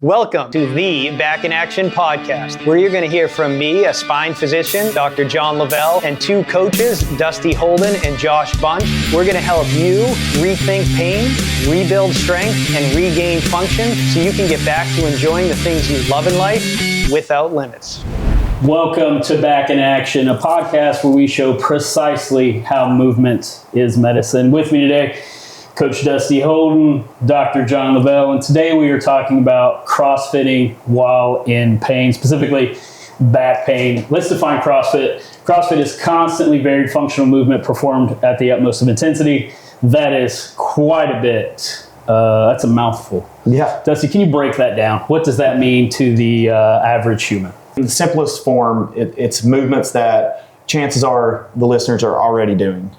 Welcome to the Back in Action podcast, where you're going to hear from me, a spine physician, Dr. John Lavelle, and two coaches, Dusty Holden and Josh Bunch. We're going to help you rethink pain, rebuild strength, and regain function so you can get back to enjoying the things you love in life without limits. Welcome to Back in Action, a podcast where we show precisely how movement is medicine. With me today, Coach Dusty Holden, Dr. John Lavelle, and today we are talking about CrossFitting while in pain, specifically back pain. Let's define CrossFit. CrossFit is constantly varied functional movement performed at the utmost of intensity. That is quite a bit. That's a mouthful. Yeah. Dusty, can you break that down? What does that mean to the average human? In the simplest form, it's movements that chances are the listeners are already doing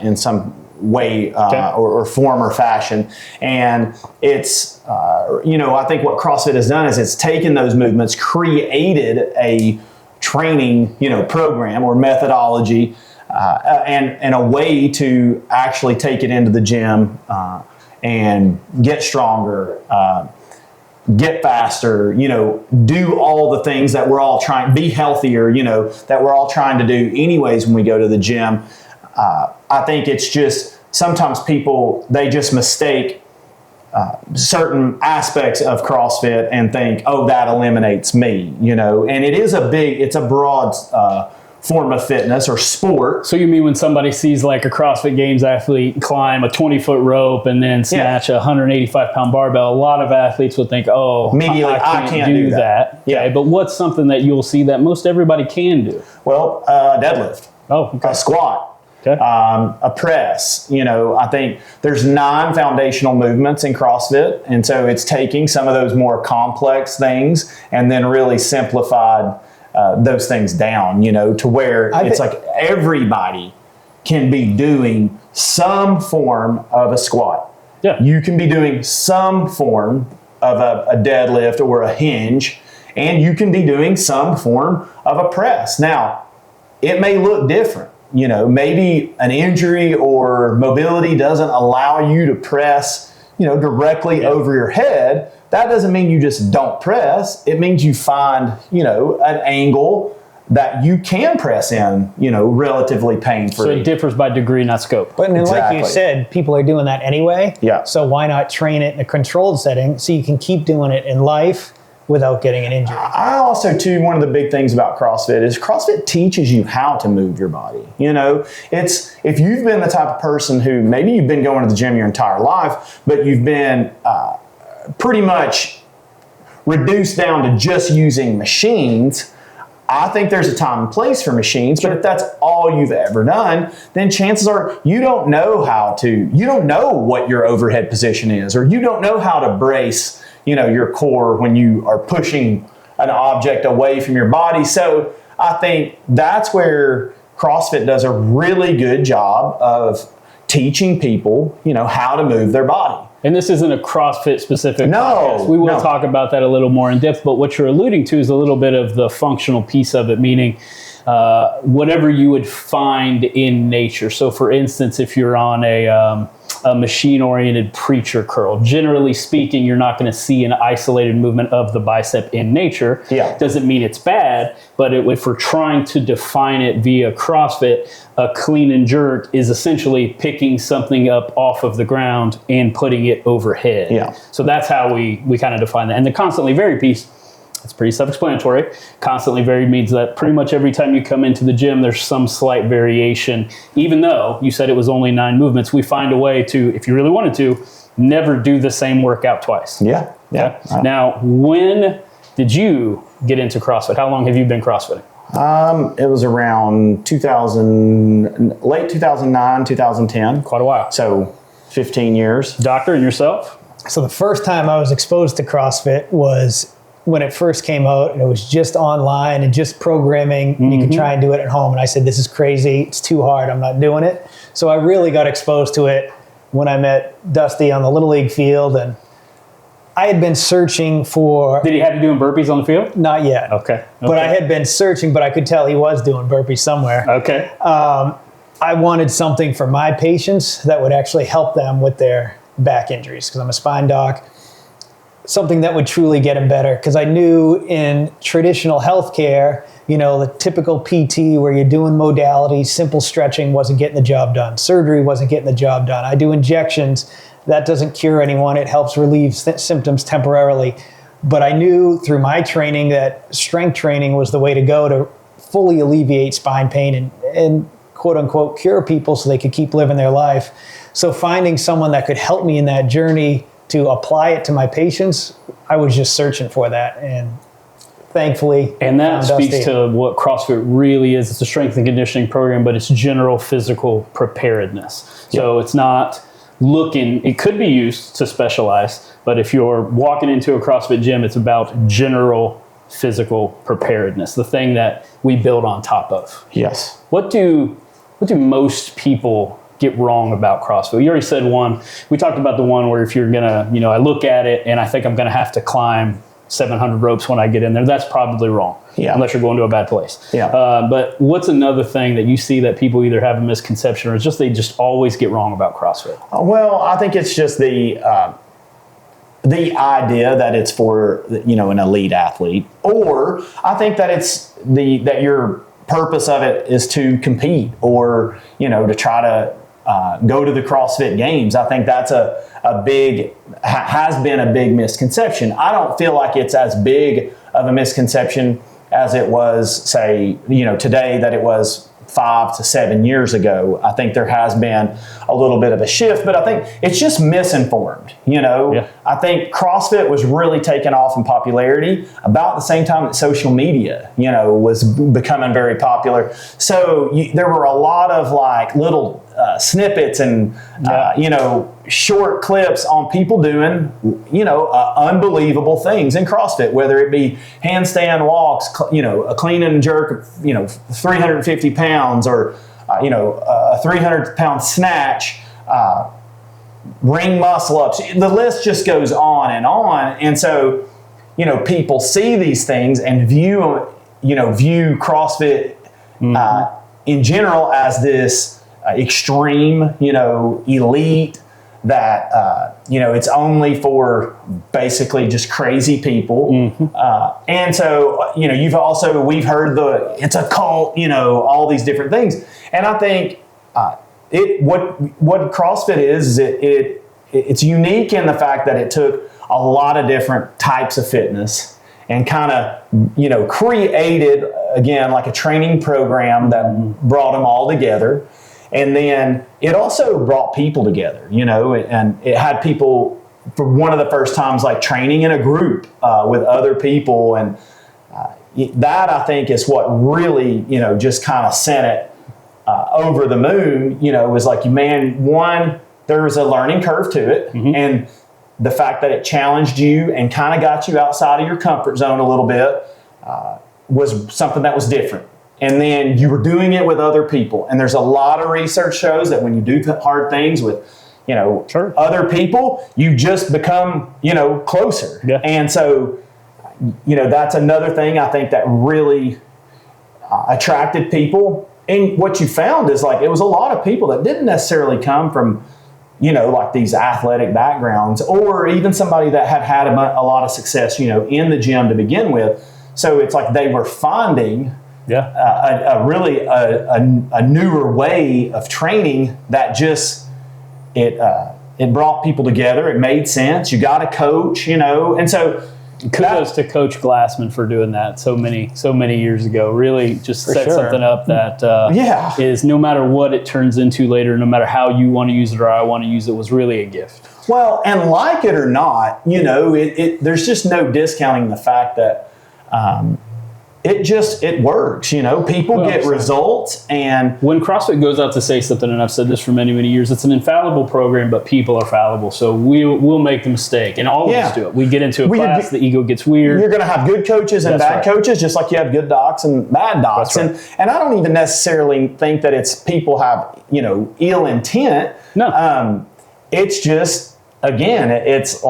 in some way or form or fashion. And it's, I think what CrossFit has done is it's taken those movements, created a training, program or methodology and a way to actually take it into the gym and get stronger, get faster, do all the things that we're all trying, be healthier, that we're all trying to do anyways when we go to the gym. I think it's just sometimes people, they just mistake certain aspects of CrossFit and think, oh, that eliminates me, and it's a broad form of fitness or sport. So you mean when somebody sees like a CrossFit Games athlete climb a 20-foot rope and then snatch a 185-pound barbell, a lot of athletes would think, oh, immediately I can't do that. Yeah. Okay, but what's something that you'll see that most everybody can do? Well, deadlift, a squat, a press. I think there's 9 foundational movements in CrossFit, and so it's taking some of those more complex things and then really simplified those things down, to where it's like everybody can be doing some form of a squat. Yeah. You can be doing some form of a deadlift or a hinge, and you can be doing some form of a press. Now, it may look different. Maybe an injury or mobility doesn't allow you to press, directly over your head. That doesn't mean you just don't press. It means you find, an angle that you can press in, relatively pain-free. So it differs by degree, not scope. But Exactly. like you said, people are doing that anyway. Yeah. So why not train it in a controlled setting so you can keep doing it in life without getting an injury? I also, too, one of the big things about CrossFit is CrossFit teaches you how to move your body. It's if you've been the type of person who maybe you've been going to the gym your entire life, but you've been pretty much reduced down to just using machines. I think there's a time and place for machines, but if that's all you've ever done, then chances are you don't know what your overhead position is, or you don't know how to brace your core when you are pushing an object away from your body. So I think that's where CrossFit does a really good job of teaching people, how to move their body. And this isn't a CrossFit specific podcast. We will talk about that a little more in depth, but what you're alluding to is a little bit of the functional piece of it, meaning whatever you would find in nature. So for instance, if you're on a machine-oriented preacher curl, generally speaking, you're not going to see an isolated movement of the bicep in nature. Yeah. Doesn't mean it's bad, but if we're trying to define it via CrossFit, a clean and jerk is essentially picking something up off of the ground and putting it overhead. Yeah. So that's how we kind of define that. And the constantly varied piece, it's pretty self-explanatory. Constantly varied means that pretty much every time you come into the gym, there's some slight variation. Even though you said it was only 9 movements, we find a way to, if you really wanted to, never do the same workout twice. Yeah. Okay? Now, when did you get into CrossFit? How long have you been CrossFitting? It was around late 2009, 2010. Quite a while. So 15 years. Doctor, and yourself? So the first time I was exposed to CrossFit was when it first came out, and it was just online and just programming, and you could try and do it at home. And I said, this is crazy. It's too hard. I'm not doing it. So I really got exposed to it when I met Dusty on the Little League field. And I had been searching for... Did he have you doing burpees on the field? Not yet. Okay. But I had been searching, but I could tell he was doing burpees somewhere. Okay. I wanted something for my patients that would actually help them with their back injuries, because I'm a spine doc. something that would truly get them better. Because I knew in traditional healthcare, the typical PT where you're doing modalities, simple stretching wasn't getting the job done. Surgery wasn't getting the job done. I do injections. That doesn't cure anyone. It helps relieve symptoms temporarily. But I knew through my training that strength training was the way to go to fully alleviate spine pain and quote unquote cure people so they could keep living their life. So finding someone that could help me in that journey to apply it to my patients, I was just searching for that. And thankfully, and that speaks to what CrossFit really is. It's a strength and conditioning program, but it's general physical preparedness. So it's not it could be used to specialize, but if you're walking into a CrossFit gym, it's about general physical preparedness, the thing that we build on top of. Yes. What do most people get wrong about CrossFit? You already said one. We talked about the one where if you're gonna, I look at it and I think I'm gonna have to climb 700 ropes when I get in there. That's probably wrong. Yeah. Unless you're going to a bad place. Yeah. But what's another thing that you see that people either have a misconception or they just always get wrong about CrossFit? Well, I think it's just the idea that it's for, an elite athlete, or I think that it's that your purpose of it is to compete or, to try to go to the CrossFit Games. I think that's has been a big misconception. I don't feel like it's as big of a misconception as it was, say, today that it was 5 to 7 years ago. I think there has been a little bit of a shift, but I think it's just misinformed. I think CrossFit was really taking off in popularity about the same time that social media, was becoming very popular. So there were a lot of little snippets and, short clips on people doing, unbelievable things in CrossFit, whether it be handstand walks, a clean and jerk of, 350 pounds or, a 300-pound snatch, ring muscle ups. The list just goes on. And so, people see these things and view CrossFit in general as this extreme, elite that, it's only for basically just crazy people. Mm-hmm. And so, we've heard it's a cult, all these different things. And I think what CrossFit is it's unique in the fact that it took a lot of different types of fitness and kind of, created, again, like a training program that brought them all together. And then it also brought people together, and it had people for one of the first times, training in a group with other people. And that, I think, is what really, just kind of sent it over the moon. Was one, there was a learning curve to it. Mm-hmm. And the fact that it challenged you and kind of got you outside of your comfort zone a little bit was something that was different. And then you were doing it with other people. And there's a lot of research shows that when you do hard things with, Sure. other people, you just become, closer. Yeah. And so, that's another thing I think that really attracted people. And what you found is it was a lot of people that didn't necessarily come from, these athletic backgrounds, or even somebody that had a lot of success, in the gym to begin with. So it's they were finding a really newer way of training that just it brought people together. It made sense. You got a coach, and so kudos to Coach Glassman for doing that so many years ago. Really just set something up that is, no matter what it turns into later, no matter how you want to use it or I want to use it, was really a gift. Well, and like it or not, there's just no discounting the fact that it works, people get results. And when CrossFit goes out to say something, and I've said this for many, many years, it's an infallible program, but people are fallible. So we'll make the mistake, and all of us do it. We get into a class, the ego gets weird. You're going to have good coaches and bad coaches, just like you have good docs and bad docs. And I don't even necessarily think that it's people have, ill intent. No. It's just, again, it's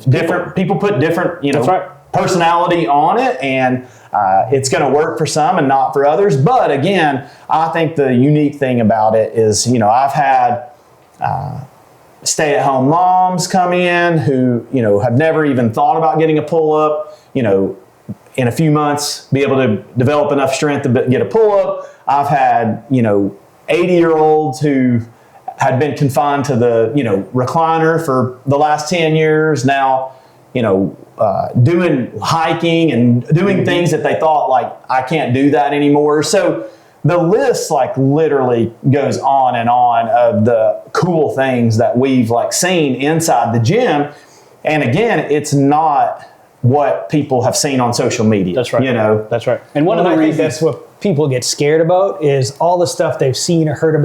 different people put different, personality on it, and it's going to work for some and not for others. But again, I think the unique thing about it is, I've had stay-at-home moms come in who, have never even thought about getting a pull-up, in a few months be able to develop enough strength to get a pull-up. I've had, 80-year-olds who had been confined to the, recliner for the last 10 years. Now, doing hiking and doing things that they thought, like, I can't do that anymore. So the list, like, literally goes on and on of the cool things that we've, like, seen inside the gym. And again, it's not what people have seen on social media. That's right. That's right. And one of the I think reasons that's what people get scared about is all the stuff they've seen or heard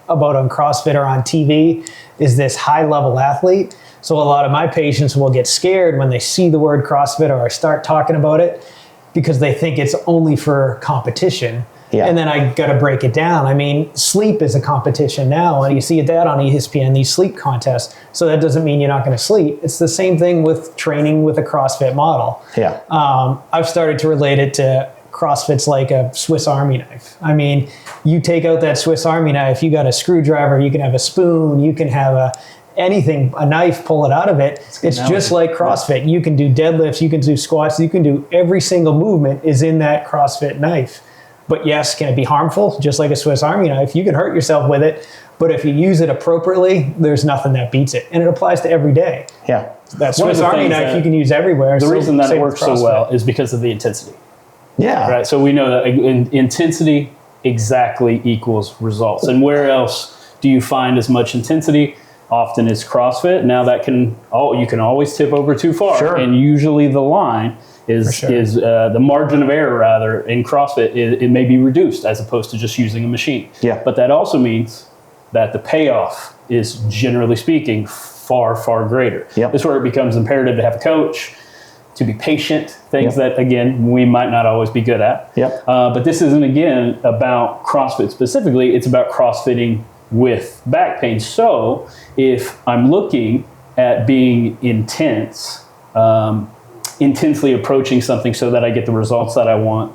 about on CrossFit or on TV is this high-level athlete. So a lot of my patients will get scared when they see the word CrossFit or I start talking about it because they think it's only for competition. Yeah. And then I got to break it down. I mean, sleep is a competition now, and you see that on ESPN, these sleep contests. So that doesn't mean you're not going to sleep. It's the same thing with training with a CrossFit model. Yeah. I've started to relate it to CrossFit's like a Swiss Army knife. I mean, you take out that Swiss Army knife, you got a screwdriver, you can have a spoon, you can have anything, a knife, pull it out of it. It's just like CrossFit. You can do deadlifts, you can do squats, you can do every single movement is in that CrossFit knife. But yes, can it be harmful? Just like a Swiss Army knife, you can hurt yourself with it. But if you use it appropriately, there's nothing that beats it. And it applies to every day. Yeah. That Swiss Army knife you can use everywhere. The reason that it works so well is because of the intensity. Yeah. Right. So we know that intensity exactly equals results. And where else do you find as much intensity? Often it's CrossFit. Now that you can always tip over too far. Sure. And usually the line is the margin of error rather in CrossFit, it may be reduced as opposed to just using a machine. Yeah. But that also means that the payoff is, generally speaking, far, far greater. Yep. This is where it becomes imperative to have a coach, to be patient, things that, again, we might not always be good at. Yep. But this isn't, again, about CrossFit specifically. It's about CrossFitting with back pain. So if I'm looking at being intensely approaching something so that I get the results that I want,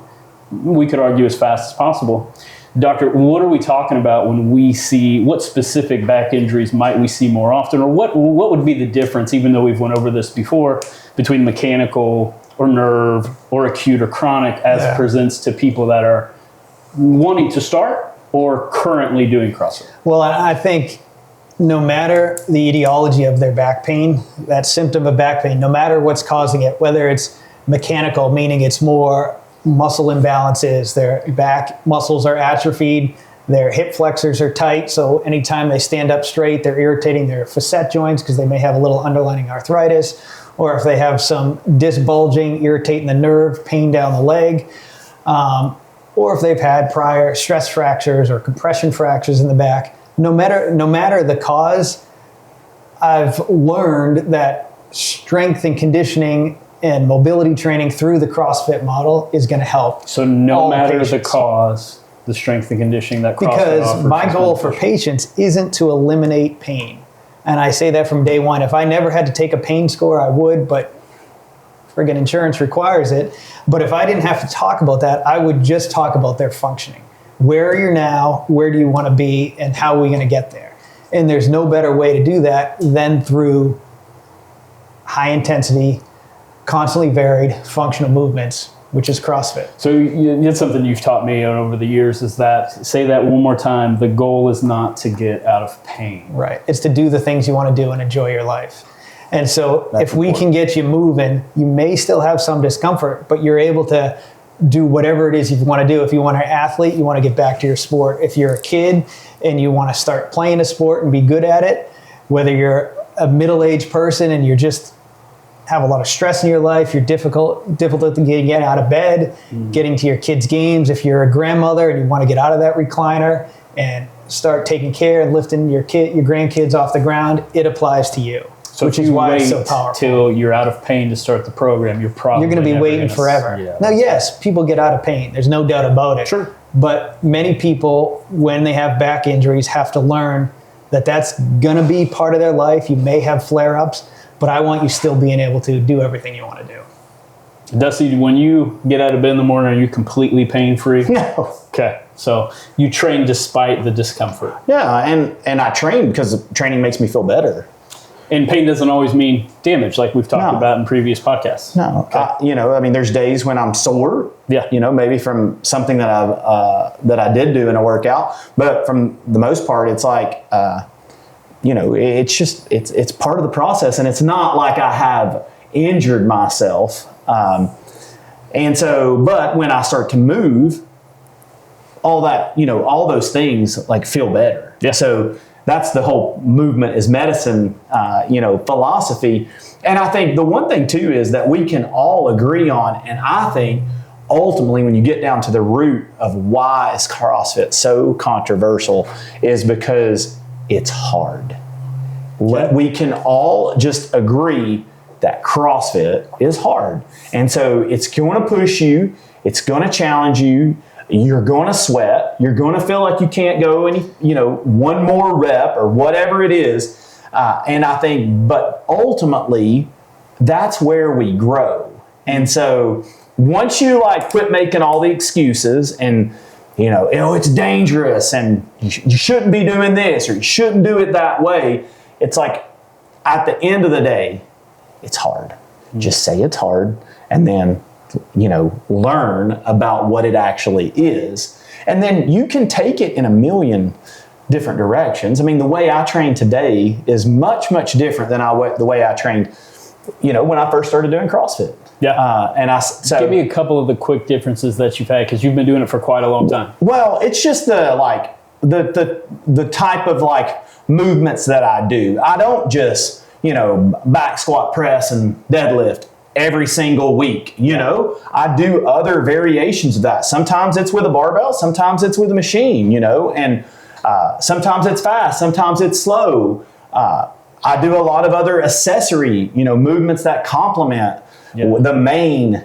we could argue as fast as possible. Doctor, what are we talking about when we see, what specific back injuries might we see more often, or what would be the difference, even though we've went over this before, between mechanical or nerve or acute or chronic as presents to people that are wanting to start or currently doing CrossFit? Well, I think no matter the etiology of their back pain, that symptom of back pain, no matter what's causing it, whether it's mechanical, meaning it's more muscle imbalances, their back muscles are atrophied, their hip flexors are tight, so anytime they stand up straight, they're irritating their facet joints because they may have a little underlying arthritis, or if they have some disc bulging, irritating the nerve, pain down the leg, or if they've had prior stress fractures or compression fractures in the back. No matter the cause, I've learned that strength and conditioning and mobility training through the CrossFit model is going to help. So no matter the cause, the strength and conditioning that CrossFit because offers. My goal for patients isn't to eliminate pain. And I say that from day one. If I never had to take a pain score, I would, but friggin' insurance requires it. But if I didn't have to talk about that, I would just talk about their functioning. Where are you now? Where do you want to be? And how are we going to get there? And there's no better way to do that than through high intensity, constantly varied functional movements, which is CrossFit. So it's something you've taught me over the years is that, say that one more time, the goal is not to get out of pain. Right. It's to do the things you want to do and enjoy your life. And so if we can get you moving, you may still have some discomfort, but you're able to do whatever it is you want to do. If you want to be an athlete, you want to get back to your sport. If you're a kid and you want to start playing a sport and be good at it, whether you're a middle-aged person and you're just have a lot of stress in your life, you're difficult to get out of bed, getting to your kids' games. If you're a grandmother and you want to get out of that recliner and start taking care and lifting your grandkids off the ground, it applies to you. So which is why it's so powerful. Till you're out of pain to start the program, you're going to be waiting forever. Yeah, now, yes, people get out of pain. There's no doubt about it. Sure. But many people, when they have back injuries, have to learn that that's going to be part of their life. You may have flare-ups, but I want you still being able to do everything you want to do. Dusty, when you get out of bed in the morning, are you completely pain-free? No. Okay. So you train despite the discomfort. Yeah, and I train because training makes me feel better. And pain doesn't always mean damage, like we've talked No. about in previous podcasts. No, Okay. there's days when I'm sore. Yeah. Maybe from something that I did do in a workout. But from the most part, it's like, it's just it's part of the process, and it's not like I have injured myself. And so, but when I start to move, all that, all those things like feel better. Yeah. So that's the whole movement is medicine, philosophy. And I think the one thing too is that we can all agree on, and I think ultimately when you get down to the root of why is CrossFit so controversial is because it's hard. We can all just agree that CrossFit is hard. And so it's going to push you. It's going to challenge you. You're going to sweat. You're going to feel like you can't go any, one more rep or whatever it is. And I think, but ultimately, that's where we grow. And so once you quit making all the excuses and, it's dangerous and you shouldn't be doing this or you shouldn't do it that way. It's like at the end of the day, it's hard. Just say it's hard and then, learn about what it actually is. And then you can take it in a million different directions. I mean, the way I train today is much, much different than the way I trained, when I first started doing CrossFit. Yeah. So give me a couple of the quick differences that you've had, because you've been doing it for quite a long time. Well, it's just the type of movements that I do. I don't just, back squat, press, and deadlift every single week. I do other variations of that. Sometimes it's with a barbell, sometimes it's with a machine, and sometimes it's fast, sometimes it's slow. I do a lot of other accessory, movements that complement the main,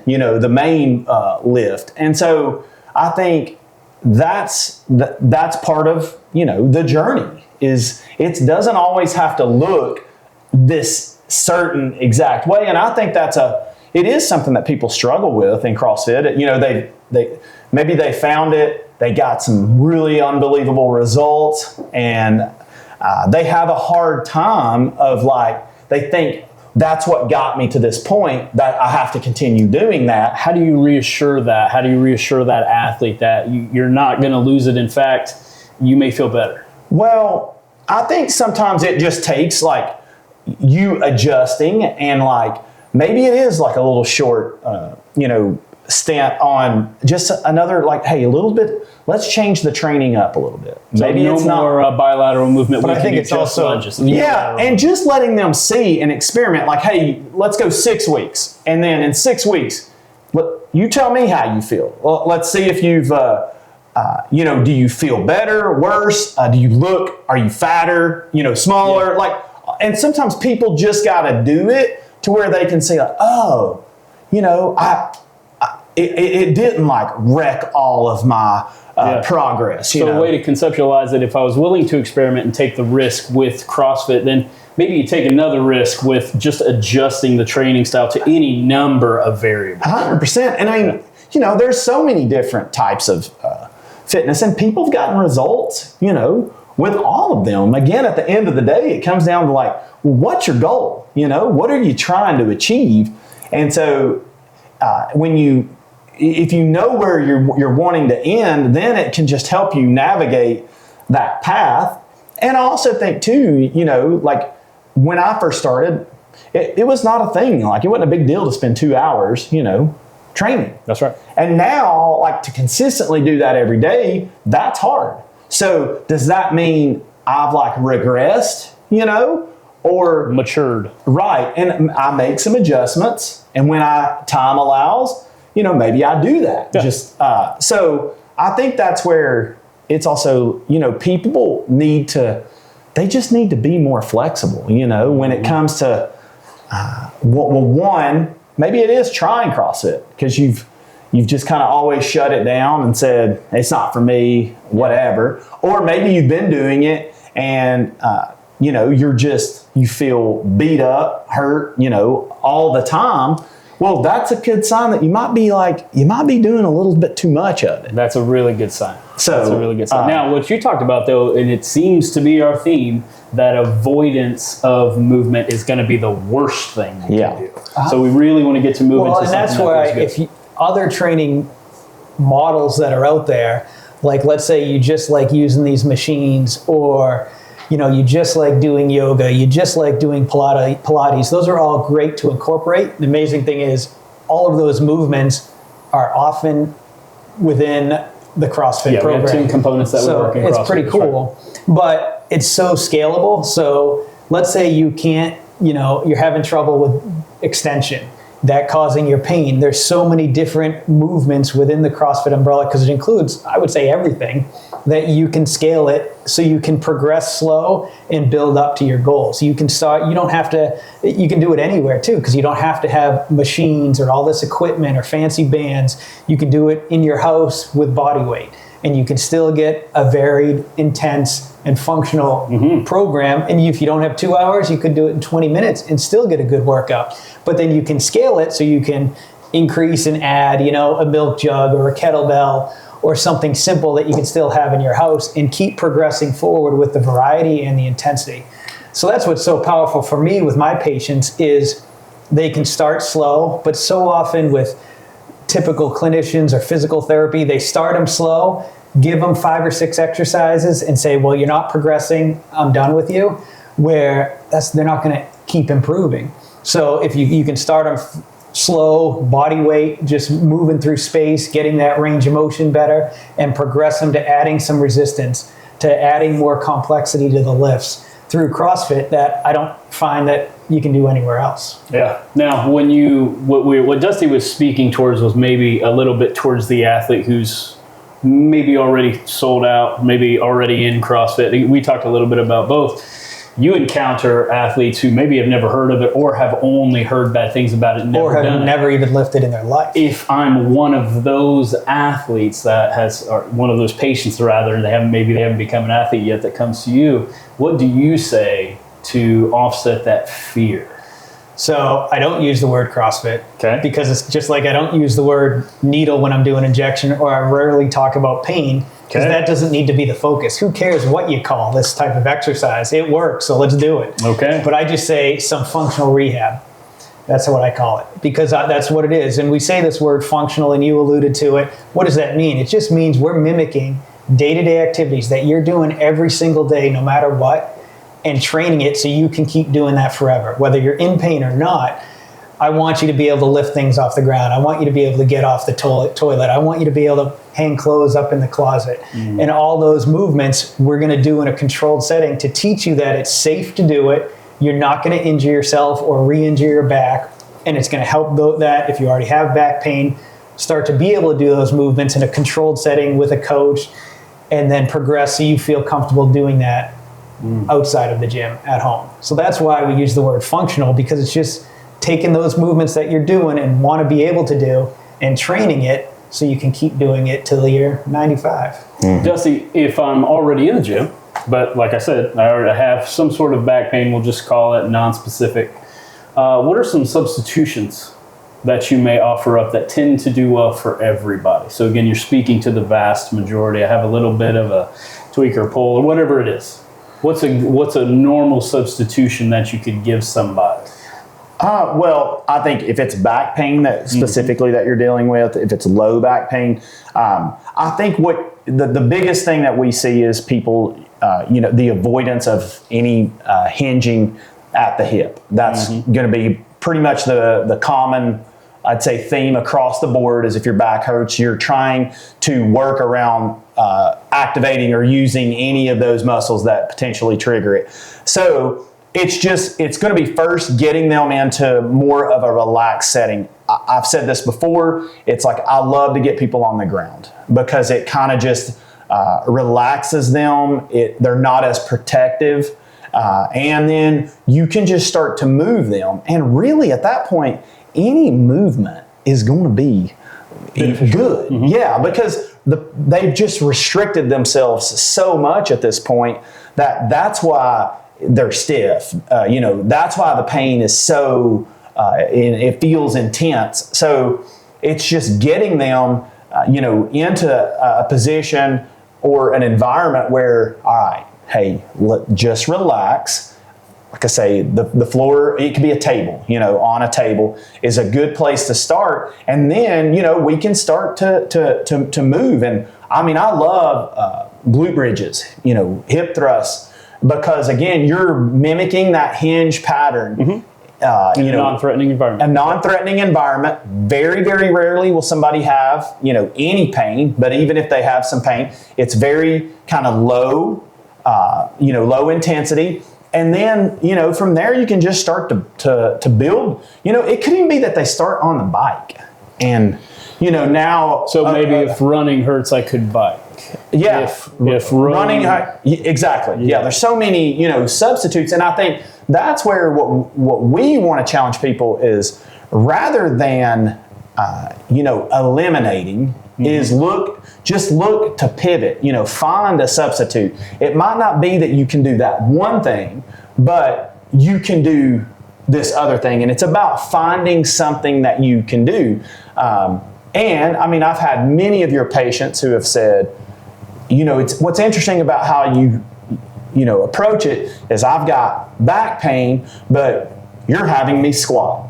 lift. And so I think that's part of, the journey is it doesn't always have to look this certain exact way. And I think it is something that people struggle with in CrossFit. Maybe they found it, they got some really unbelievable results, and they have a hard time of they think that's what got me to this point, that I have to continue doing that. How do you reassure that? How do you reassure that athlete that you're not going to lose it? In fact, you may feel better. Well, I think sometimes it just takes you adjusting and maybe it is a little short, stint on just another hey, a little bit. Let's change the training up a little bit. So maybe it's not more bilateral movement. But I think it's also lunges. And just letting them see and experiment. Hey, let's go 6 weeks, and then in 6 weeks, you tell me how you feel. Well, let's see if you've. Do you feel better, worse? Are you fatter? Smaller? Yeah. And sometimes people just got to do it to where they can say, it didn't wreck all of my progress. So a way to conceptualize it, if I was willing to experiment and take the risk with CrossFit, then maybe you take another risk with just adjusting the training style to any number of variables. 100%. And I mean, there's so many different types of fitness, and people have gotten results, with all of them. Again, at the end of the day, it comes down to what's your goal? What are you trying to achieve? And so if you know where you're wanting to end, then it can just help you navigate that path. And I also think too, when I first started, it was not a thing. It wasn't a big deal to spend 2 hours, training. That's right. And now, to consistently do that every day, that's hard. So does that mean I've regressed, or matured? Right. And I make some adjustments, and when time allows, maybe I do that. Yeah. So I think that's where it's also, people they just need to be more flexible, when it comes to, one, maybe it is trying CrossFit because you've just kind of always shut it down and said, it's not for me, whatever. Or maybe you've been doing it and, you feel beat up, hurt, all the time. Well, that's a good sign that you might be doing a little bit too much of it. That's a really good sign. So, that's a really good sign. Now, what you talked about, though, and it seems to be our theme, that avoidance of movement is going to be the worst thing you can do. So we really want to get to movement. Well, and that's why other training models that are out there, like let's say you just like using these machines, or you just like doing yoga, you just like doing Pilates. Those are all great to incorporate. The amazing thing is all of those movements are often within the CrossFit program. We have 2 components that work in CrossFit. It's pretty cool, but it's so scalable. So let's say you can't, you're having trouble with extension, that causing your pain. There's so many different movements within the CrossFit umbrella, because it includes, I would say, everything, that you can scale it so you can progress slow and build up to your goals. You can start, you can do it anywhere too, because you don't have to have machines or all this equipment or fancy bands. You can do it in your house with body weight, and you can still get a varied, intense, and functional program. And if you don't have 2 hours, you could do it in 20 minutes and still get a good workout. But then you can scale it so you can increase and add, a milk jug or a kettlebell or something simple that you can still have in your house, and keep progressing forward with the variety and the intensity. So that's what's so powerful for me with my patients, is they can start slow, but so often with typical clinicians or physical therapy, they start them slow, give them 5 or 6 exercises and say, well, you're not progressing, I'm done with you, where they're not going to keep improving. So if you can start them slow, body weight, just moving through space, getting that range of motion better, and progress them to adding some resistance, to adding more complexity to the lifts through CrossFit, that I don't find that you can do anywhere else. Yeah. Now, what Dusty was speaking towards was maybe a little bit towards the athlete who's maybe already sold out, maybe already in CrossFit. We talked a little bit about both. You encounter athletes who maybe have never heard of it, or have only heard bad things about it, or have never even lifted in their life. If I'm one of those athletes or one of those patients rather, they haven't become an athlete yet, that comes to you, what do you say to offset that fear? So I don't use the word CrossFit, okay, because it's just like I don't use the word needle when I'm doing injection, or I rarely talk about pain, because that doesn't need to be the focus. Who cares what you call this type of exercise? It works, so let's do it. Okay. But I just say some functional rehab. That's what I call it, because that's what it is. And we say this word functional, and you alluded to it. What does that mean? It just means we're mimicking day-to-day activities that you're doing every single day, no matter what, and training it so you can keep doing that forever. Whether you're in pain or not, I want you to be able to lift things off the ground. I want you to be able to get off the toilet. I want you to be able to hang clothes up in the closet. And all those movements we're going to do in a controlled setting to teach you that it's safe to do it. You're not going to injure yourself or re-injure your back. And it's going to help that if you already have back pain, start to be able to do those movements in a controlled setting with a coach, and then progress so you feel comfortable doing that outside of the gym at home. So that's why we use the word functional, because it's just taking those movements that you're doing and want to be able to do and training it so you can keep doing it till you're 95. Dusty, if I'm already in the gym, but like I said, I already have some sort of back pain, we'll just call it non-specific, what are some substitutions that you may offer up that tend to do well for everybody? So again, you're speaking to the vast majority. I have a little bit of a tweak or pull or whatever it is. What's a normal substitution that you could give somebody? Well, I think if it's back pain that specifically that you're dealing with, if it's low back pain, I think what the biggest thing that we see is people, the avoidance of any hinging at the hip. That's going to be pretty much the common, I'd say, theme across the board. Is if your back hurts, you're trying to work around activating or using any of those muscles that potentially trigger it. So it's going to be first getting them into more of a relaxed setting. I've said this before. It's like I love to get people on the ground because it kind of just relaxes them. They're not as protective. And then you can just start to move them. And really at that point, any movement is going to be good. Yeah, because they've just restricted themselves so much at this point that's why they're stiff. That's why the pain is so and it feels intense. So it's just getting them, into a position or an environment where, all right, hey, just relax. Like I say, the floor, it could be a table, on a table is a good place to start. And then, we can start to move. And I mean, I love glute bridges, hip thrusts, because again, you're mimicking that hinge pattern. In a non-threatening environment. A non-threatening environment. Very, very rarely will somebody have, any pain. But even if they have some pain, it's very kind of low, low intensity. And then, from there you can just start to build. It could even be that they start on the bike. And, now... So maybe if running hurts, I could bike. Yeah. If running... Exactly. Yeah, there's so many, substitutes. And I think that's where what we want to challenge people is, rather than, eliminating, is look to pivot, find a substitute. It might not be that you can do that one thing, but you can do this other thing. And it's about finding something that you can do. And I mean, I've had many of your patients who have said, it's what's interesting about how you approach it is, I've got back pain, but you're having me squat,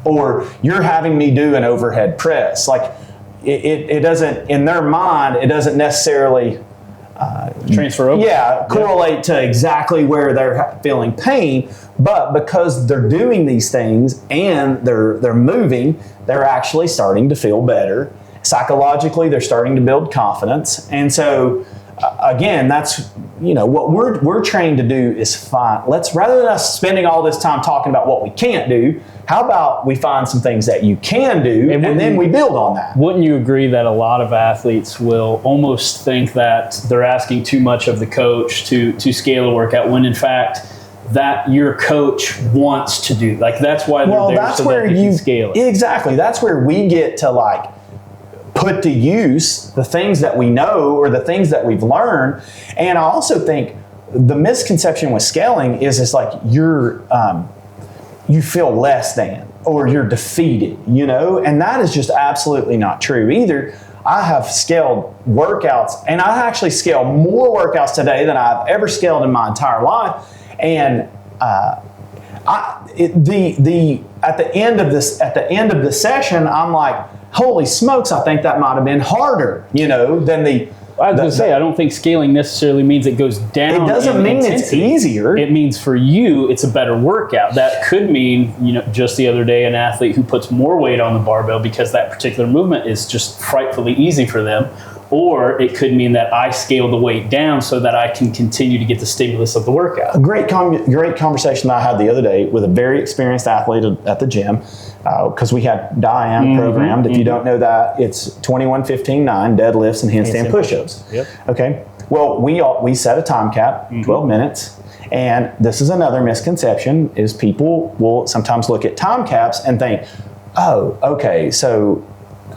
or you're having me do an overhead press. Like it doesn't, in their mind, it doesn't necessarily transfer over. Correlate to exactly where they're feeling pain, but because they're doing these things and they're moving, they're actually starting to feel better. Psychologically, they're starting to build confidence. And so again, that's what we're trained to do is find, rather than us spending all this time talking about what we can't do, how about we find some things that you can do, and then we build on that. Wouldn't you agree that a lot of athletes will almost think that they're asking too much of the coach to scale a workout, when in fact that your coach wants to do? Like, that's why they're there, that's so where that they can scale it. Exactly. That's where we get to put to use the things that we know or the things that we've learned. And I also think the misconception with scaling is it's like you feel less than, or you're defeated, and that is just absolutely not true either. I have scaled workouts, and I actually scale more workouts today than I've ever scaled in my entire life. And at the end of the session, I'm like, holy smokes, I think that might have been harder, than the... I was going to say, I don't think scaling necessarily means it goes down. It doesn't mean intensity. It's easier. It means for you, it's a better workout. That could mean, just the other day, an athlete who puts more weight on the barbell because that particular movement is just frightfully easy for them. Or it could mean that I scale the weight down so that I can continue to get the stimulus of the workout. A great conversation that I had the other day with a very experienced athlete at the gym, because we had Diane programmed. If you don't know that, it's 21-15-9 deadlifts and handstand push-ups. Yep. Okay. Well, we set a time cap, 12 minutes. And this is another misconception, is people will sometimes look at time caps and think, oh, okay, so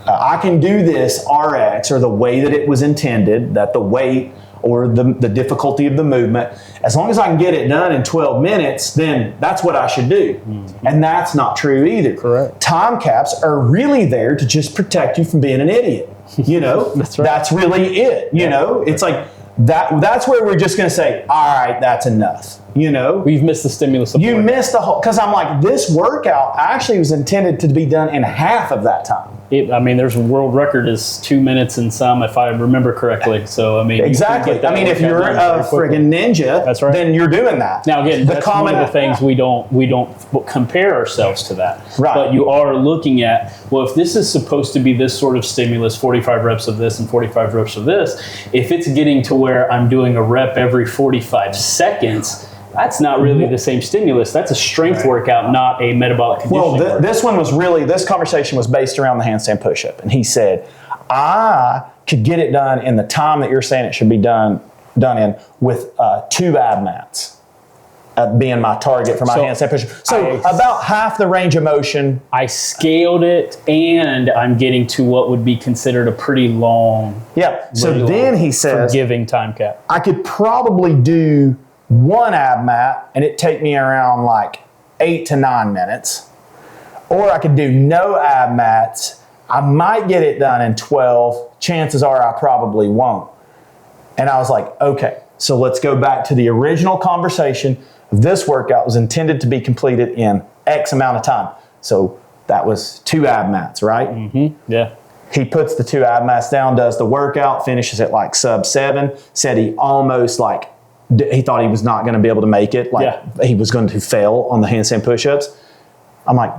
I can do this RX, or the way that it was intended, that the weight or the difficulty of the movement, as long as I can get it done in 12 minutes, then that's what I should do. And that's not true either. Correct. Time caps are really there to just protect you from being an idiot. That's right. That's really it. It's like that's where we're just going to say, all right, that's enough. We've missed the stimulus of the workout. missed the whole, because I'm like, this workout actually was intended to be done in half of that time. There's a world record is 2 minutes and some, if I remember correctly. So, exactly. If you're a friggin' ninja, that's right, then you're doing that. Now, again, that's one of the things we don't compare ourselves to that. Right. But you are looking at, well, if this is supposed to be this sort of stimulus, 45 reps of this and 45 reps of this, if it's getting to where I'm doing a rep every 45 seconds, that's not really the same stimulus. That's a strength workout, not a metabolic conditioning workout. This conversation was based around the handstand push-up. And he said, I could get it done in the time that you're saying it should be done in with 2 ab mats being my target for my handstand push-up. So about half the range of motion. I scaled it, and I'm getting to what would be considered a pretty long, So then he says, forgiving time cap. I could probably do 1 ab mat, and it take me around 8 to 9 minutes. or I could do no ab mats. I might get it done in 12. Chances are I probably won't. And I was like, okay, so let's go back to the original conversation. This workout was intended to be completed in X amount of time. So that was 2 ab mats, right? Mm-hmm. Yeah. He puts the 2 ab mats down, does the workout, finishes at like sub 7, said he almost like, he thought he was not going to be able to make it. Like he was going to fail on the handstand push-ups. I'm like,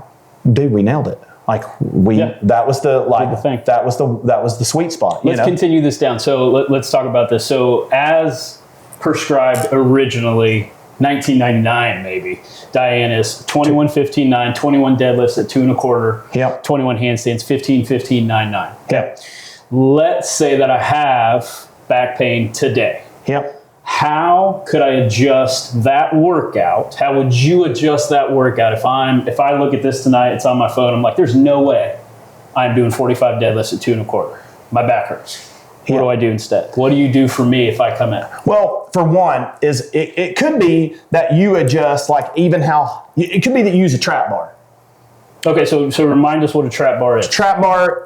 dude, we nailed it. Like that was the sweet spot. Let's continue this down. So let's talk about this. So as prescribed originally, 1999 maybe, Diane is 21, 15, 9, 21 deadlifts at 2 1/4. Yep. 21 handstands, 15, 15, 9, 9. Okay. Yep. Let's say that I have back pain today. Yep. How could I adjust that workout? How would you adjust that workout? If I look at this tonight, it's on my phone, I'm like, there's no way I'm doing 45 deadlifts at 2 1/4. My back hurts. What do I do instead? What do you do for me if I come in? Well, for one, is it could be that you adjust like even how, it could be that you use a trap bar. Okay, so remind us what a trap bar is. Trap bar,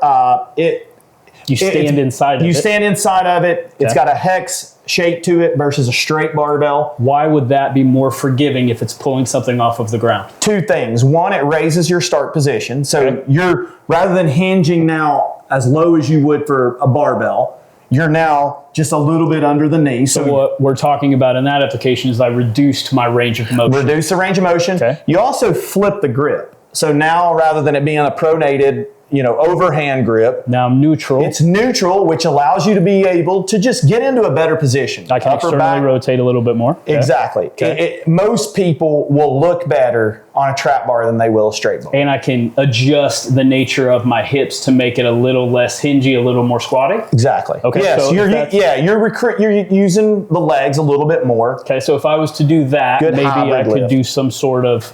You stand inside of it. You stand inside of it. It's got a hex shape to it versus a straight barbell. Why would that be more forgiving if it's pulling something off of the ground? 2 things. One, it raises your start position. So you're, rather than hinging now as low as you would for a barbell, you're now just a little bit under the knee. So what we're talking about in that application is I reduced my range of motion. Reduce the range of motion. Okay. You also flip the grip. So now rather than it being a pronated, overhand grip, Now I'm neutral. it's neutral, which allows you to be able to just get into a better position. I can externally rotate a little bit more. Okay. Exactly. Okay. Most people will look better on a trap bar than they will a straight bar. And I can adjust the nature of my hips to make it a little less hingy, a little more squatty. Exactly. Okay. Yes, so you're using the legs a little bit more. Okay. So if I was to do that, Good maybe I hybrid could lift. do some sort of.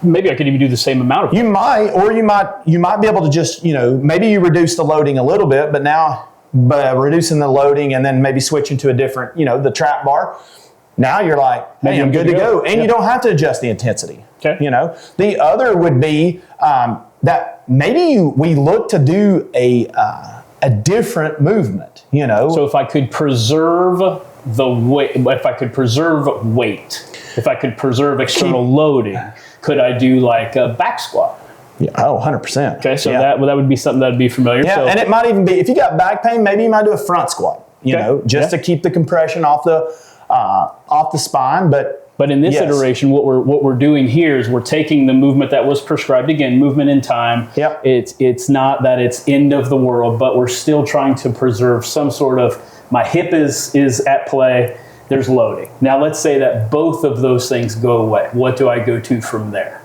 Maybe I could even do the same amount of. You might be able to just, maybe you reduce the loading a little bit, but now reducing the loading and then maybe switching to a different, the trap bar. Now you're like, hey, I'm good to go. And you don't have to adjust the intensity. Okay. The other would be that maybe we look to do a different movement, So if I could preserve the weight, if I could preserve weight, if I could preserve external loading, could I do like a back squat? Yeah, 100%. Okay, so that would be something that would be familiar. Yeah, so, and it might even be, if you got back pain, maybe you might do a front squat, just to keep the compression off the spine. But in this iteration, what we're doing here is we're taking the movement that was prescribed, again, movement in time. Yep. It's not that it's end of the world, but we're still trying to preserve some sort of, my hip is at play, there's loading. Now let's say that both of those things go away. What do I go to from there?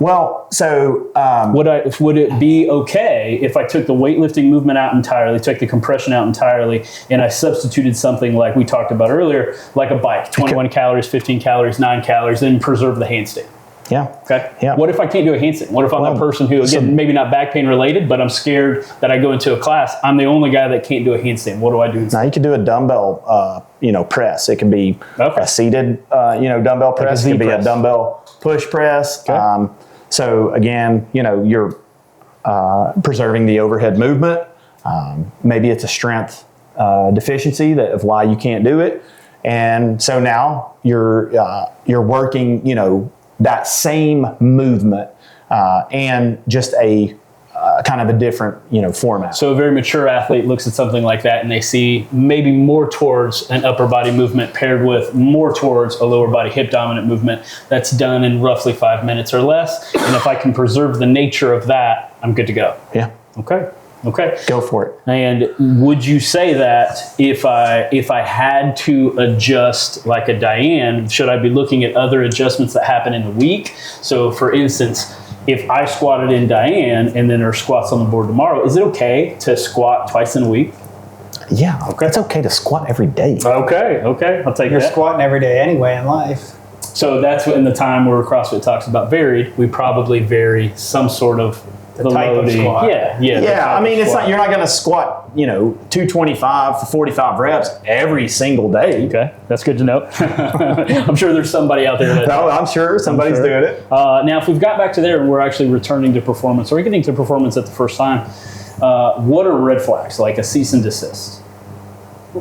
Well, so would it be okay if I took the weightlifting movement out entirely, took the compression out entirely, and I substituted something like we talked about earlier, like a bike, 21 calories, 15 calories, 9 calories, then preserve the handstand? Yeah. Okay. Yeah. What if I can't do a handstand? What if I'm that person who, again, maybe not back pain related, but I'm scared that I go into a class, I'm the only guy that can't do a handstand. What do I do instead? Now you can do a dumbbell, press. It can be a seated, dumbbell press. It can be a dumbbell push press. Okay. So again, you're preserving the overhead movement. Maybe it's a strength deficiency of why you can't do it, and so now you're working, that same movement and just a kind of a different, format. So a very mature athlete looks at something like that and they see maybe more towards an upper body movement paired with more towards a lower body hip dominant movement that's done in roughly 5 minutes or less. And if I can preserve the nature of that, I'm good to go. Yeah. Okay. Go for it. And would you say that if I had to adjust like a Diane, should I be looking at other adjustments that happen in the week? So for instance, if I squatted in Diane and then there are squats on the board tomorrow, is it okay to squat twice in a week? Yeah. Okay. It's okay to squat every day. Okay. I'll take You're that. squatting every day anyway in life. So that's in the time where CrossFit talks about varied, we probably vary some sort of the type of loading. squat. Yeah. I mean, it's not, you're not going to squat, 225 for 45 reps every single day. Okay, that's good to know. I'm sure there's somebody out there that. No, I'm sure somebody's doing it. Now, if we've got back to there and we're actually returning to performance, or getting to performance at the first time, what are red flags, like a cease and desist?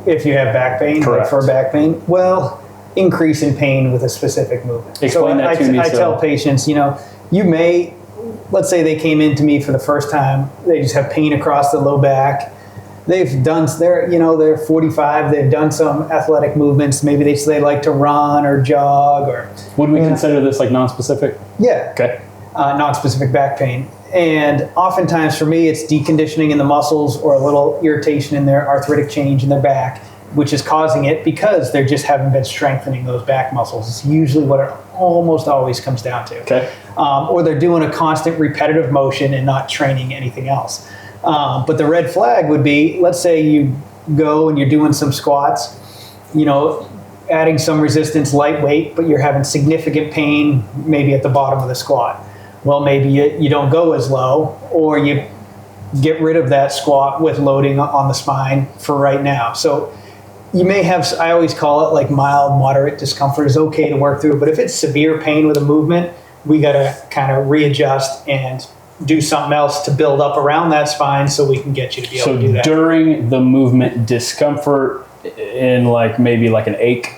If you have back pain, Correct. like for back pain, well, increase in pain with a specific movement. Explain that to me. I tell patients, you may, let's say they came into me for the first time, they just have pain across the low back. They're 45, they've done some athletic movements. Maybe they like to run or jog or. Would we consider this like non-specific? Yeah. Okay. Non-specific back pain. And oftentimes for me, it's deconditioning in the muscles or a little irritation in their arthritic change in their back, which is causing it because they just haven't been strengthening those back muscles. It's usually what it almost always comes down to. Okay. Or they're doing a constant repetitive motion and not training anything else. But the red flag would be, let's say you go and you're doing some squats, adding some resistance, lightweight, but you're having significant pain maybe at the bottom of the squat. Well, maybe you don't go as low, or you get rid of that squat with loading on the spine for right now. So you may have, I always call it like mild, moderate discomfort is okay to work through, but if it's severe pain with a movement, we got to kind of readjust and do something else to build up around that spine so we can get you to be able to do that. So during the movement, discomfort and maybe an ache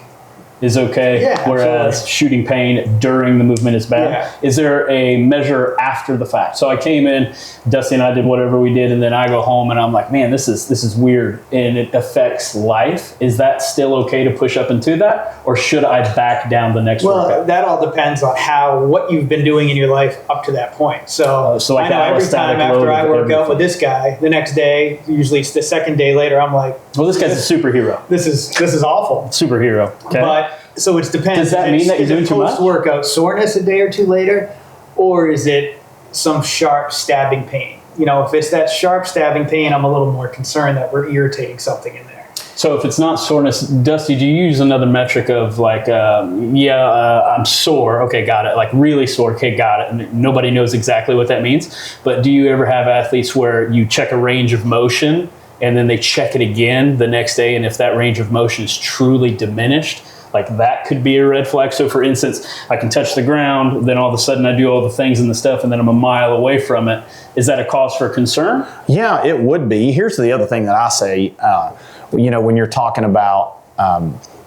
is okay, whereas absolutely. Shooting pain during the movement is bad. Yeah. Is there a measure after the fact? So I came in, Dusty and I did whatever we did, and then I go home and I'm like, man, this is weird, and it affects life. Is that still okay to push up into that, or should I back down the next Well, workout? that all depends on what you've been doing in your life up to that point. So like I know every time after I work out with this guy, the next day, usually it's the second day later, I'm like, well, this guy's a superhero. this is awful. Superhero. Okay. But so it depends. Does that mean that you're doing too much? Post-workout soreness a day or two later, or is it some sharp stabbing pain? If it's that sharp stabbing pain, I'm a little more concerned that we're irritating something in there. So if it's not soreness, Dusty, do you use another metric of I'm sore? Okay, got it. Like really sore. Okay, got it. And nobody knows exactly what that means. But do you ever have athletes where you check a range of motion and then they check it again the next day, and if that range of motion is truly diminished, that could be a red flag? So for instance, I can touch the ground, then all of a sudden I do all the things and the stuff, and then I'm a mile away from it. Is that a cause for concern? Yeah, it would be. Here's the other thing that I say, when you're talking about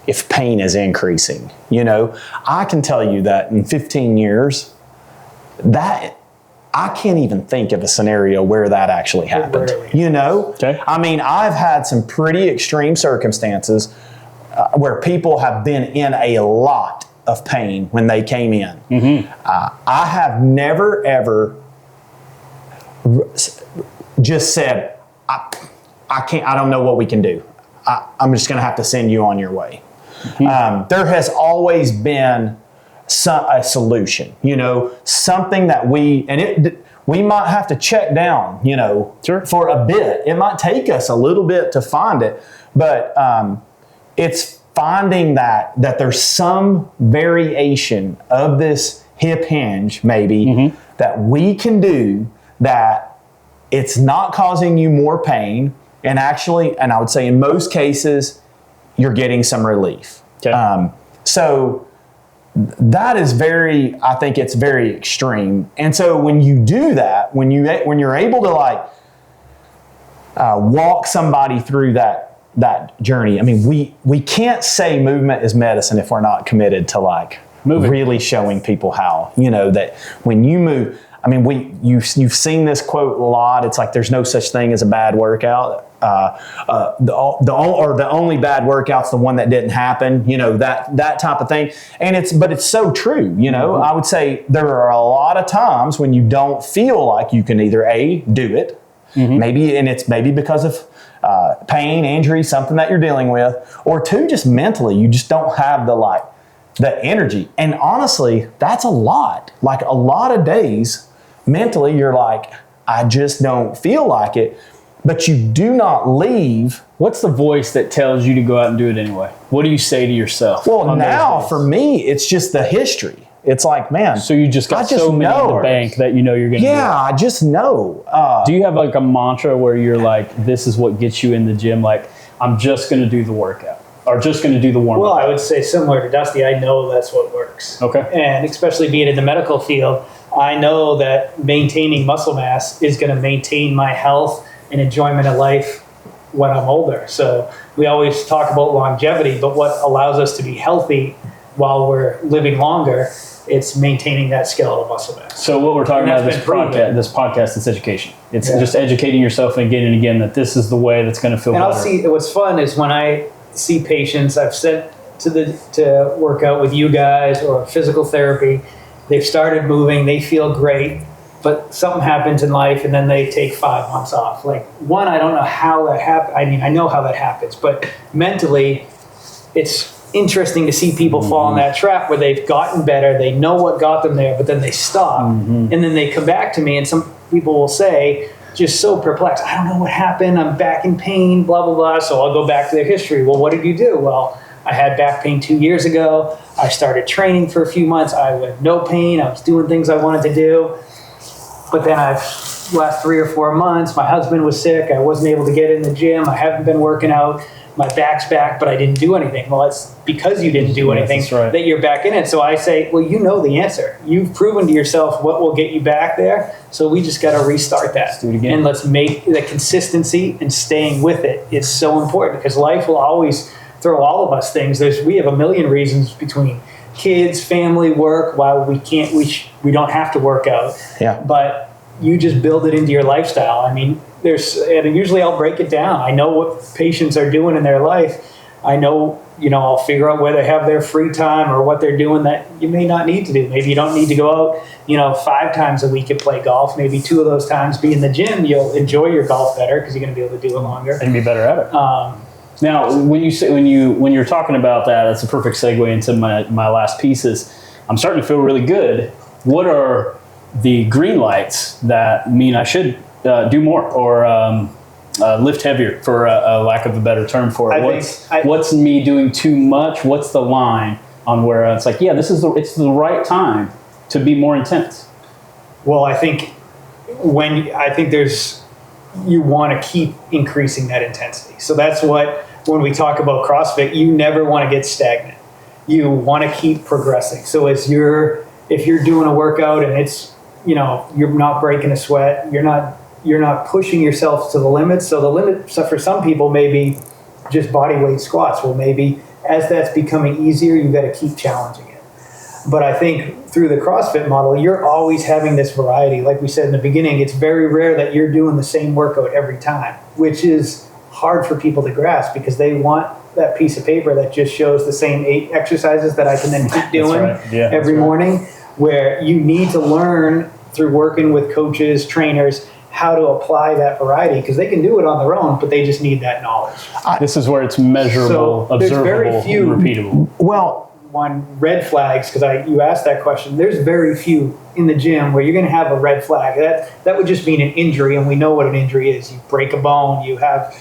if pain is increasing, I can tell you that in 15 years, that I can't even think of a scenario where that actually happened. Really? Okay. I mean, I've had some pretty extreme circumstances where people have been in a lot of pain when they came in. Mm-hmm. I have never, ever just said, I can't, I don't know what we can do. I'm just going to have to send you on your way. Mm-hmm. There has always been a solution, something that we might have to check down, Sure. for a bit. It might take us a little bit to find it, but it's finding that there's some variation of this hip hinge maybe mm-hmm. that we can do that it's not causing you more pain, and actually, and I would say in most cases, you're getting some relief. Okay. So that is I think it's very extreme. And so when you do that, when you're able to walk somebody through that journey, I mean, we can't say movement is medicine if we're not committed to moving. Really showing people how, that when you move, I mean, you've seen this quote a lot. It's like there's no such thing as a bad workout. The only bad workout's the one that didn't happen. That type of thing. And it's so true. Mm-hmm. I would say there are a lot of times when you don't feel like you can either do it, mm-hmm. maybe because of pain, injury, something that you're dealing with, or two, just mentally you just don't have the energy. And honestly, that's a lot. A lot of days mentally you're like, I just don't feel like it, but you do not leave. What's the voice that tells you to go out and do it anyway? What do you say to yourself? Well, now for me, it's just the history. It's like, man. So you just got so many in the bank that you know you're going to do. Yeah, I just know. Do you have like a mantra where you're like, this is what gets you in the gym? Like, I'm just going to do the workout or just going to do the warm-up? Well, I would say similar to Dusty, I know that's what works. Okay. And especially being in the medical field, I know that maintaining muscle mass is going to maintain my health and enjoyment of life when I'm older. So we always talk about longevity, but what allows us to be healthy while we're living longer, it's maintaining that skeletal muscle mass. So what we're talking about this podcast is education. It's just educating yourself again and again that this is the way that's going to feel better. I'll see, what's fun is when I see patients I've sent to work out with you guys or physical therapy, they've started moving, they feel great, but something happens in life and then they take 5 months off. Like, one, I don't know how that happens. I mean, I know how that happens, but mentally, it's interesting to see people fall in that trap where they've gotten better, they know what got them there, but then they stop. And then they come back to me, and some people will say, just so perplexed, I don't know what happened, I'm back in pain, blah, blah, blah. So I'll go back to their history. Well, what did you do? Well, I had back pain 2 years ago. I started training for a few months. I had no pain. I was doing things I wanted to do. But then last 3 or 4 months, my husband was sick. I wasn't able to get in the gym. I haven't been working out. My back's back, but I didn't do anything. Well, it's because you didn't do anything that you're back in it. So I say, well, you know the answer. You've proven to yourself what will get you back there. So we just got to restart that. Let's do it again. And let's make the consistency and staying with it is so important, because life will always throw all of us things. We have a million reasons between kids, family, work, why we don't have to work out. Yeah. But you just build it into your lifestyle. I mean, and usually I'll break it down. I know what patients are doing in their life. I know, I'll figure out where they have their free time or what they're doing that you may not need to do. Maybe you don't need to go out, 5 times a week and play golf. Maybe 2 of those times be in the gym. You'll enjoy your golf better because you're going to be able to do it longer. And be better at it. Now, when you're talking about that, that's a perfect segue into my last pieces. I'm starting to feel really good. What are the green lights that mean I should do more or lift heavier, for a lack of a better term for it? What's me doing too much? What's the line on where it's like, yeah, it's the right time to be more intense? Well, I think you want to keep increasing that intensity. So that's when we talk about CrossFit, you never want to get stagnant. You want to keep progressing. So if you're doing a workout and it's, you're not breaking a sweat, you're not pushing yourself to the limits. So the limit for some people may be just body weight squats. Well, maybe as that's becoming easier, you've got to keep challenging it. But I think through the CrossFit model, you're always having this variety. Like we said in the beginning, it's very rare that you're doing the same workout every time, which is hard for people to grasp because they want that piece of paper that just shows the same 8 exercises that I can then keep doing every morning, where you need to learn through working with coaches, trainers, how to apply that variety, because they can do it on their own, but they just need that knowledge. This is where it's measurable, observable, very few, and repeatable. Well, red flags, because you asked that question. There's very few in the gym where you're going to have a red flag. That would just mean an injury, and we know what an injury is. You break a bone, you have,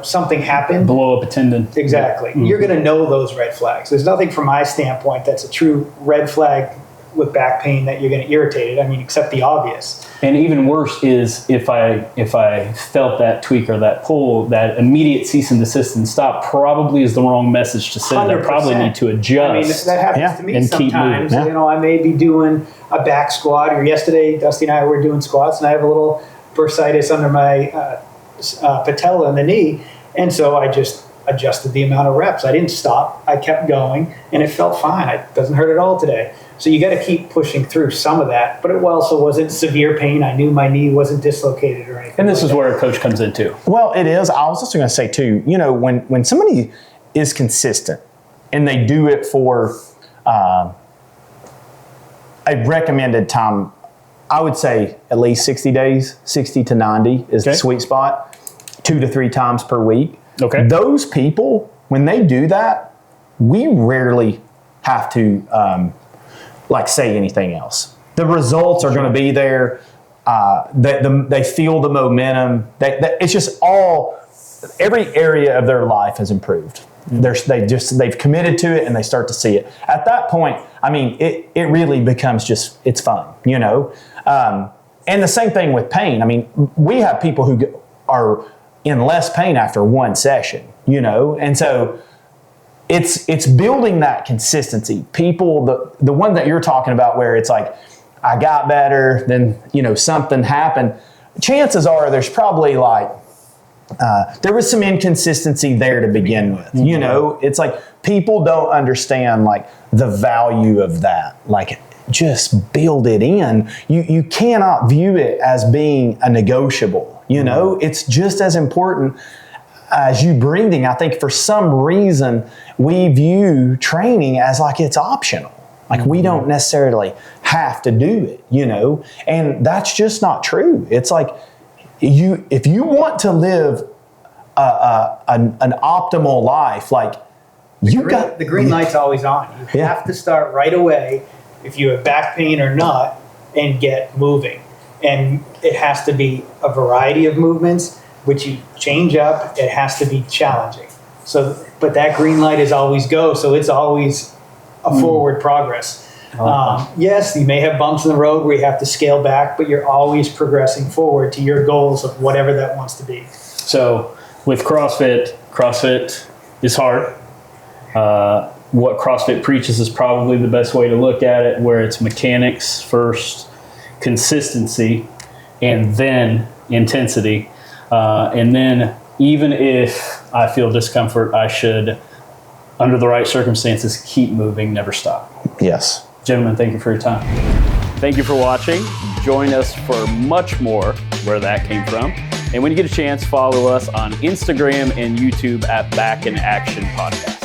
something happen. Blow up a tendon. Exactly. Mm-hmm. You're going to know those red flags. There's nothing from my standpoint that's a true red flag with back pain that you're going to irritate it. I mean, except the obvious. And even worse is if I felt that tweak or that pull, that immediate cease and desist and stop probably is the wrong message to send. 100%. I probably need to adjust. I mean, that happens to me and sometimes. Keep moving. I may be doing a back squat, or yesterday, Dusty and I were doing squats, and I have a little bursitis under my patella in the knee, and so I just adjusted the amount of reps. I didn't stop. I kept going, and it felt fine. It doesn't hurt at all today. So you got to keep pushing through some of that, but it also wasn't severe pain. I knew my knee wasn't dislocated or anything. And this is where a coach comes in too. Well, it is. I was also going to say too, when somebody is consistent and they do it for a recommended time, I would say at least 60 days, 60 to 90 is the sweet spot, 2 to 3 times per week. Okay. Those people, when they do that, we rarely have to say anything else. The results are going to be there. They feel the momentum. It's just all every area of their life has improved. They've committed to it and they start to see it. At that point, I mean, it really becomes it's fun, you know? And the same thing with pain. I mean, we have people who are in less pain after one session, you know? And so it's building that consistency. People, the one that you're talking about where it's like, I got better, then, you know, something happened. Chances are there's probably like, there was some inconsistency there to begin with. Mm-hmm. You know, it's like people don't understand like the value of that. Like, just build it in. You cannot view it as being a negotiable. You know, it's just as important as you breathing. I think for some reason we view training as like it's optional. Like we don't necessarily have to do it, you know, and that's just not true. It's like if you want to live an optimal life, like the green light's always on. You have to start right away, if you have back pain or not, and get moving. And it has to be a variety of movements, which you change up. It has to be challenging. So, but that green light is always go. So it's always a forward progress. Yes, you may have bumps in the road where you have to scale back, but you're always progressing forward to your goals of whatever that wants to be. So with CrossFit is hard. What CrossFit preaches is probably the best way to look at it, where it's mechanics first, consistency, and then intensity. And then even if I feel discomfort, I should, under the right circumstances, keep moving, never stop. Yes. Gentlemen, thank you for your time. Thank you for watching. Join us for much more where that came from. And when you get a chance, follow us on Instagram and YouTube at Back in Action Podcast.